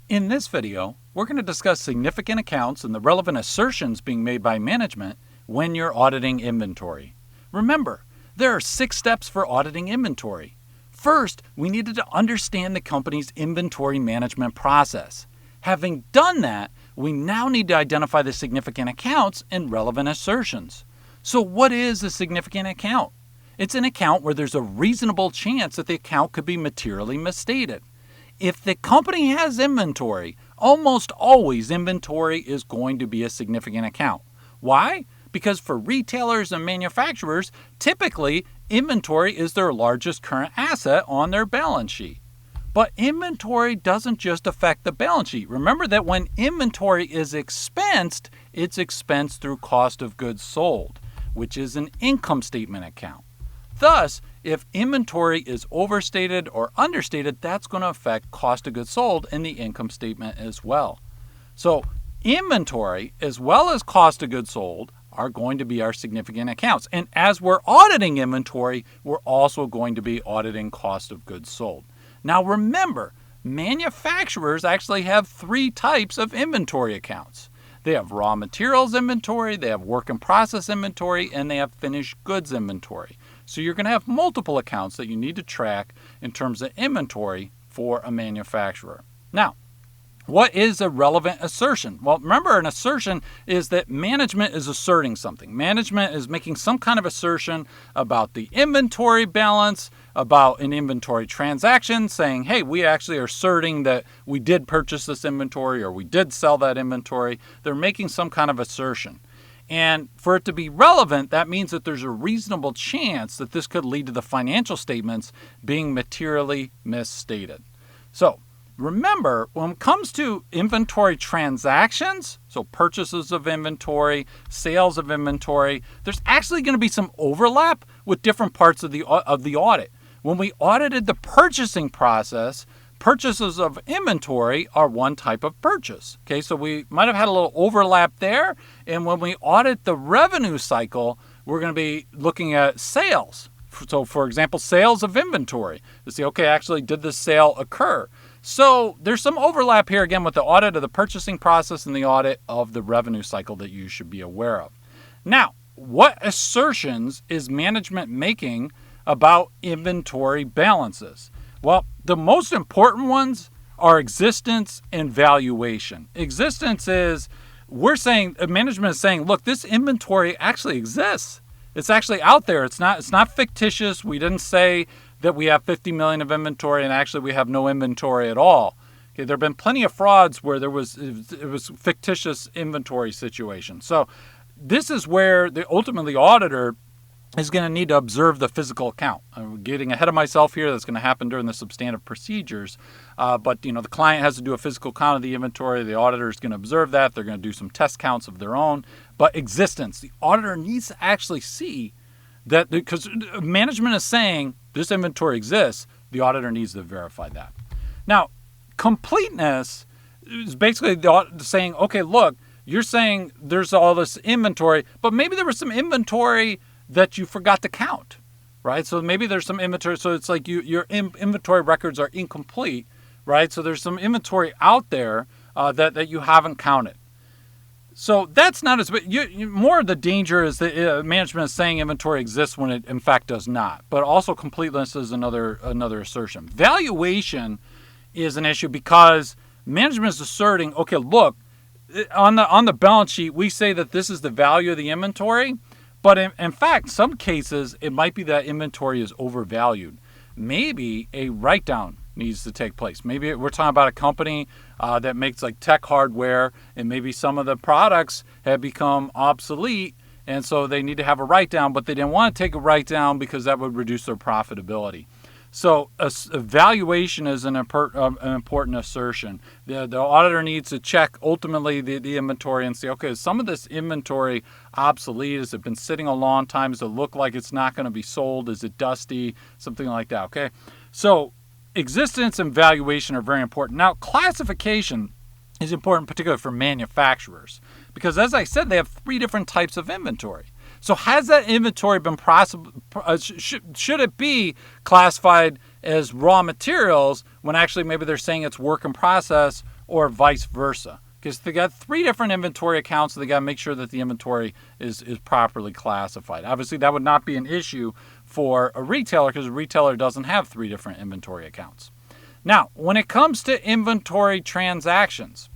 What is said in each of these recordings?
In this video, we're going to discuss significant accounts and the relevant assertions being made by management when you're auditing inventory. Remember, there are 6 steps for auditing inventory. First, we needed to understand the company's inventory management process. Having done that, we now need to identify the significant accounts and relevant assertions. So what is a significant account? It's an account where there's a reasonable chance that the account could be materially misstated. If the company has inventory, almost always inventory is going to be a significant account. Why? Because for retailers and manufacturers, typically inventory is their largest current asset on their balance sheet. But inventory doesn't just affect the balance sheet. Remember that when inventory is expensed, it's expensed through cost of goods sold, which is an income statement account. Thus, if inventory is overstated or understated, that's going to affect cost of goods sold in the income statement as well. So inventory as well as cost of goods sold are going to be our significant accounts. And as we're auditing inventory, we're also going to be auditing cost of goods sold. Now remember, manufacturers actually have 3 types of inventory accounts. They have raw materials inventory, they have work in process inventory, and they have finished goods inventory. So you're going to have multiple accounts that you need to track in terms of inventory for a manufacturer. Now, what is a relevant assertion? Well, remember, an assertion is that management is asserting something. Management is making some kind of assertion about the inventory balance, about an inventory transaction, saying, hey, we actually are asserting that we did purchase this inventory or we did sell that inventory. They're making some kind of assertion. And for it to be relevant, that means that there's a reasonable chance that this could lead to the financial statements being materially misstated. So remember, when it comes to inventory transactions, so purchases of inventory, sales of inventory, there's actually going to be some overlap with different parts of the audit. When we audited the purchasing process, purchases of inventory are one type of purchase. Okay, so we might have had a little overlap there. And when we audit the revenue cycle, we're going to be looking at sales. So for example, sales of inventory to see, okay, actually did this sale occur? So there's some overlap here again with the audit of the purchasing process and the audit of the revenue cycle that you should be aware of. Now, what assertions is management making about inventory balances? Well, the most important ones are existence and valuation. Existence is, management is saying, look, this inventory actually exists. It's actually out there. It's not fictitious. We didn't say that we have 50 million of inventory and actually we have no inventory at all. Okay, there have been plenty of frauds where it was fictitious inventory situation. So this is where the auditor is going to need to observe the physical account. I'm getting ahead of myself here. That's going to happen during the substantive procedures. But the client has to do a physical count of the inventory. The auditor is going to observe that. They're going to do some test counts of their own. But existence, the auditor needs to actually see that, because management is saying this inventory exists, the auditor needs to verify that. Now, completeness is basically the auditor saying, okay, look, you're saying there's all this inventory, but maybe there was some inventory that you forgot to count, right? So maybe there's some inventory. So it's like your inventory records are incomplete, right? So there's some inventory out there that you haven't counted. So that's not as more of the danger is that management is saying inventory exists when it in fact does not. But also completeness is another assertion. Valuation is an issue because management is asserting, okay, look, on the balance sheet we say that this is the value of the inventory. But in fact, some cases, it might be that inventory is overvalued. Maybe a write-down needs to take place. Maybe we're talking about a company that makes like tech hardware, and maybe some of the products have become obsolete, and so they need to have a write-down, but they didn't want to take a write-down because that would reduce their profitability. So a valuation is an important assertion. The auditor needs to check ultimately the inventory and say, okay, is some of this inventory obsolete? Has it been sitting a long time? Does it look like it's not going to be sold? Is it dusty? Something like that, okay? So existence and valuation are very important. Now, classification is important, particularly for manufacturers, because as I said, they have 3 different types of inventory. So has that inventory been should it be classified as raw materials when actually maybe they're saying it's work in process or vice versa. Because they got 3 different inventory accounts, so they got to make sure that the inventory is properly classified. Obviously, that would not be an issue for a retailer because a retailer doesn't have 3 different inventory accounts. Now, when it comes to inventory transactions,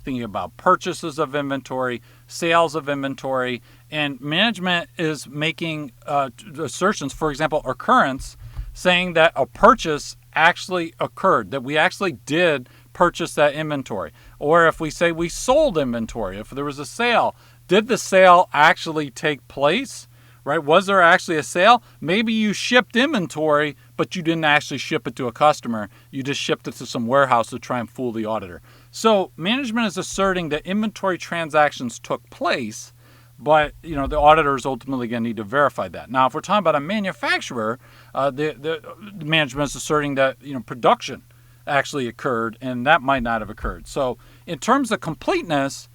thinking about purchases of inventory, sales of inventory, and management is making assertions, for example, occurrence, saying that a purchase actually occurred, that we actually did purchase that inventory. Or if we say we sold inventory, if there was a sale, did the sale actually take place? Right? Was there actually a sale? Maybe you shipped inventory, but you didn't actually ship it to a customer. You just shipped it to some warehouse to try and fool the auditor. So management is asserting that inventory transactions took place, but the auditor is ultimately going to need to verify that. Now, if we're talking about a manufacturer, the management is asserting that production actually occurred, and that might not have occurred. So in terms of completeness,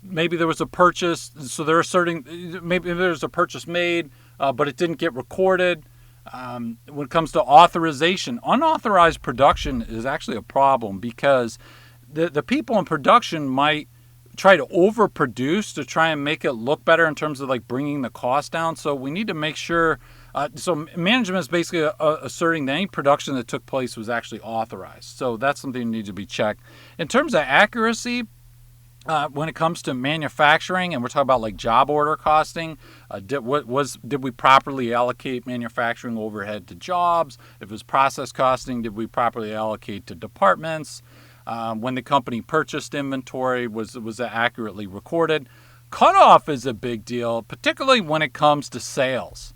maybe there was a purchase, so they're asserting maybe there's a purchase made, but it didn't get recorded. When it comes to authorization, unauthorized production is actually a problem because the people in production might try to overproduce to try and make it look better in terms of like bringing the cost down. So we need to make sure. So management is basically asserting that any production that took place was actually authorized. So that's something that needs to be checked. In terms of accuracy, when it comes to manufacturing, and we're talking about like job order costing, did we properly allocate manufacturing overhead to jobs? If it was process costing, did we properly allocate to departments? When the company purchased inventory, was it accurately recorded? Cutoff is a big deal, particularly when it comes to sales.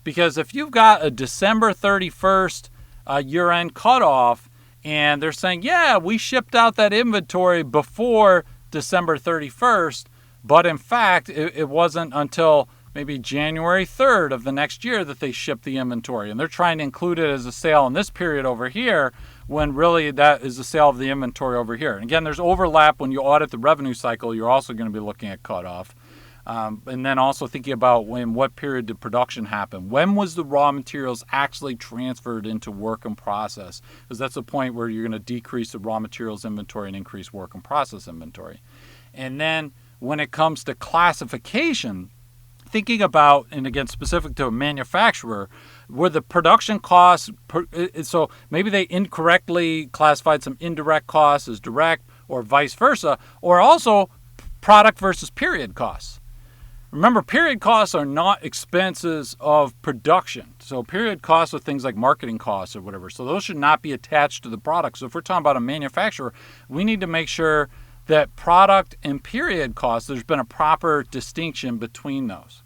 Because if you've got a December 31st year-end cutoff, and they're saying, yeah, we shipped out that inventory before December 31st, but in fact, it wasn't until maybe January 3rd of the next year that they shipped the inventory. And they're trying to include it as a sale in this period over here, when really that is the sale of the inventory over here. And again, there's overlap. When you audit the revenue cycle, you're also going to be looking at cutoff. And then also thinking about what period did production happen? When was the raw materials actually transferred into work in process? Because that's the point where you're going to decrease the raw materials inventory and increase work in process inventory. And then when it comes to classification, thinking about, and again, specific to a manufacturer, were the production costs, so maybe they incorrectly classified some indirect costs as direct or vice versa, or also product versus period costs. Remember, period costs are not expenses of production. So period costs are things like marketing costs or whatever. So those should not be attached to the product. So if we're talking about a manufacturer, we need to make sure that product and period costs, there's been a proper distinction between those.